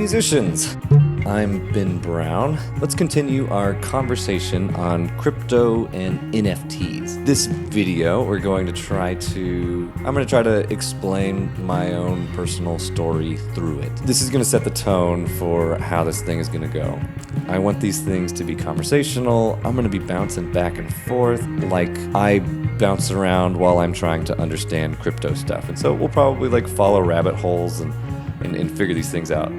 musicians. I'm Ben Brown. Let's continue our conversation on crypto and NFTs. This video, I'm going to try to explain my own personal story through it. This is going to set the tone for how this thing is going to go. I want these things to be conversational. I'm going to be bouncing back and forth like I bounce around while I'm trying to understand crypto stuff. And so we'll probably follow rabbit holes and figure these things out.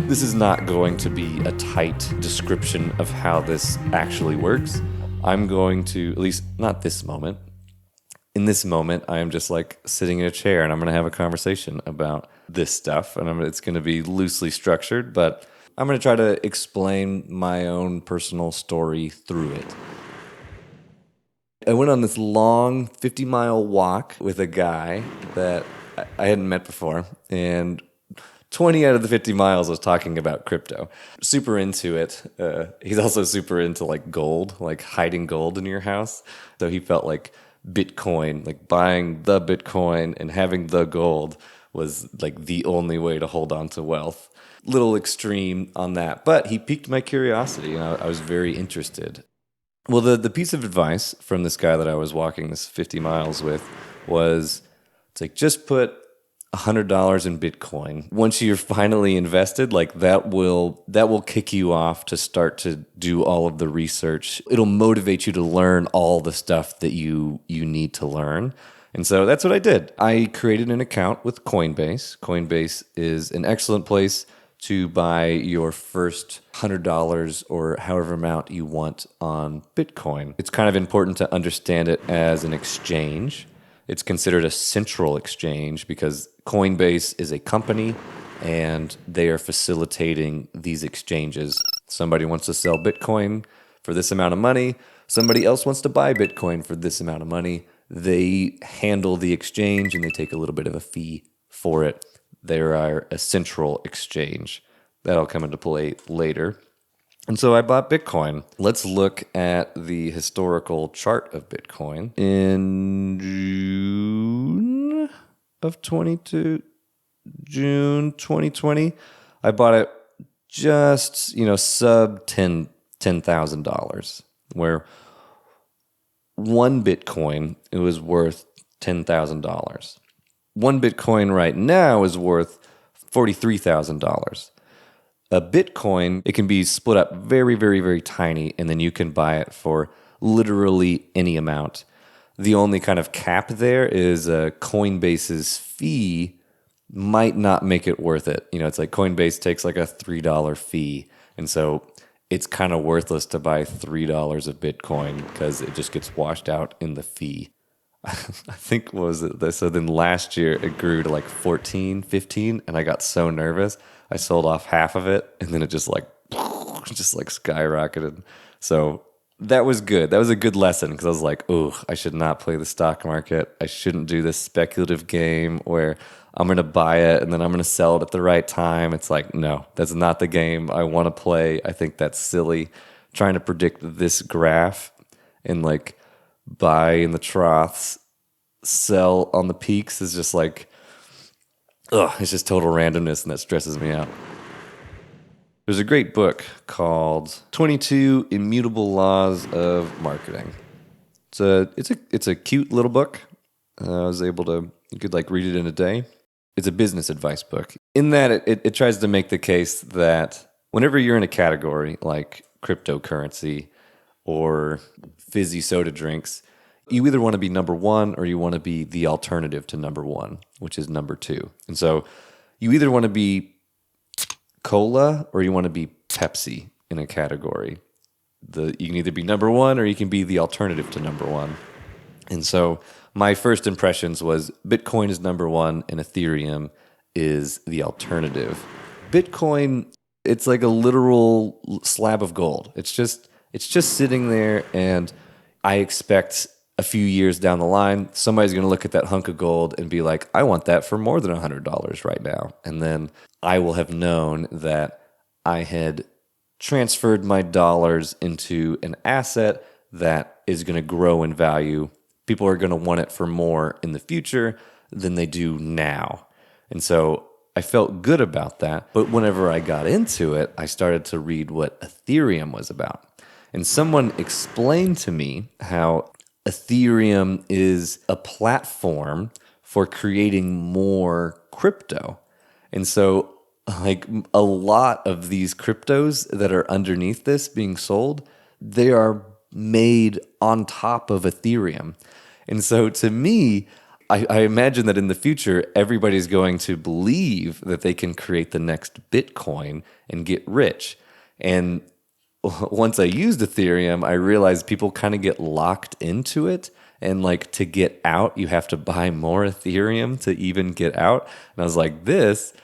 This is not going to be a tight description of how this actually works. I'm going to, at least not this moment. In this moment, I am just sitting in a chair and I'm going to have a conversation about this stuff. And it's going to be loosely structured, but I'm going to try to explain my own personal story through it. I went on this long 50-mile walk with a guy that I hadn't met before, and 20 out of the 50 miles was talking about crypto. Super into it. He's also super into gold, hiding gold in your house. So he felt like Bitcoin, buying the Bitcoin and having the gold was the only way to hold on to wealth. Little extreme on that, but he piqued my curiosity and I was very interested. Well, the piece of advice from this guy that I was walking this 50 miles with was, just put $100 in Bitcoin. Once you're finally invested, that will kick you off to start to do all of the research. It'll motivate you to learn all the stuff that you need to learn. And so that's what I did. I created an account with Coinbase. Coinbase is an excellent place to buy your first $100 or however amount you want on Bitcoin. It's kind of important to understand it as an exchange. It's considered a central exchange because Coinbase is a company and they are facilitating these exchanges. Somebody wants to sell Bitcoin for this amount of money. Somebody else wants to buy Bitcoin for this amount of money. They handle the exchange and they take a little bit of a fee for it. They are a central exchange. That'll come into play later. And so I bought Bitcoin. Let's look at the historical chart of Bitcoin. In June 2020, I bought it just, sub $10,000, where one Bitcoin, it was worth $10,000. One Bitcoin right now is worth $43,000. A Bitcoin, it can be split up very, very, very tiny, and then you can buy it for literally any amount. The only kind of cap there is Coinbase's fee might not make it worth it. It's Coinbase takes a $3 fee, and so it's kind of worthless to buy $3 of Bitcoin because it just gets washed out in the fee. I think, what was it? So then last year it grew to 14, 15, and I got so nervous. I sold off half of it, and then it just skyrocketed. So that was good. That was a good lesson because I was I should not play the stock market. I shouldn't do this speculative game where I'm going to buy it and then I'm going to sell it at the right time. It's no, that's not the game I want to play. I think that's silly. Trying to predict this graph and buy in the troughs, sell on the peaks is just it's just total randomness, and that stresses me out. There's a great book called 22 Immutable Laws of Marketing. It's a cute little book. You could read it in a day. It's a business advice book. In that it tries to make the case that whenever you're in a category like cryptocurrency or fizzy soda drinks, you either want to be number one or you want to be the alternative to number one, which is number two. And so you either want to be cola or you want to be Pepsi in a category. You can either be number one or you can be the alternative to number one. And so my first impressions was Bitcoin is number one and Ethereum is the alternative. Bitcoin, it's like a literal slab of gold. It's just sitting there, and I expect a few years down the line, somebody's going to look at that hunk of gold and be like, I want that for more than $100 right now. And then I will have known that I had transferred my dollars into an asset that is going to grow in value. People are going to want it for more in the future than they do now. And so I felt good about that. But whenever I got into it, I started to read what Ethereum was about. And someone explained to me how Ethereum is a platform for creating more crypto. And so, like, a lot of these cryptos that are underneath this being sold, they are made on top of Ethereum. And so to me, I imagine that in the future, everybody's going to believe that they can create the next Bitcoin and get rich. And once I used Ethereum, I realized people kind of get locked into it. And like to get out, you have to buy more Ethereum to even get out. And I was like, this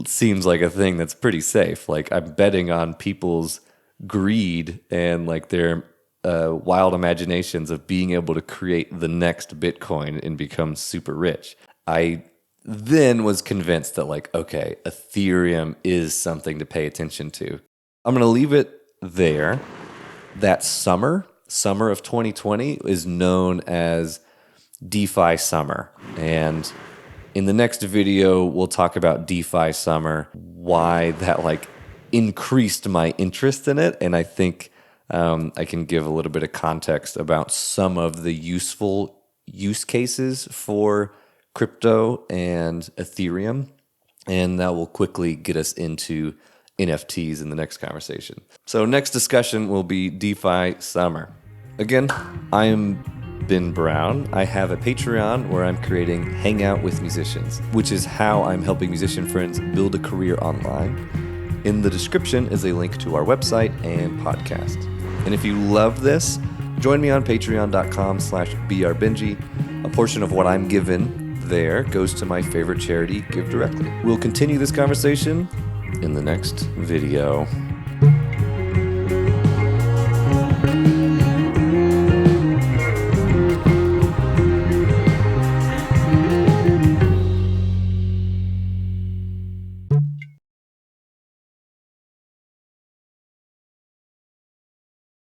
seems like a thing that's pretty safe. Like I'm betting on people's greed and like their wild imaginations of being able to create the next Bitcoin and become super rich. I then was convinced that like, okay, Ethereum is something to pay attention to. I'm going to leave it there. That summer of 2020 is known as DeFi summer. And in the next video, we'll talk about DeFi summer, why that like increased my interest in it. And I think I can give a little bit of context about some of the useful use cases for crypto and Ethereum. And that will quickly get us into NFTs in the next conversation. So next discussion will be DeFi summer. Again, I am Ben Brown. I have a Patreon where I'm creating Hangout with Musicians, which is how I'm helping musician friends build a career online. In the description is a link to our website and podcast. And if you love this, join me on patreon.com/brbenji. A portion of what I'm given there goes to my favorite charity, Give Directly. We'll continue this conversation in the next video.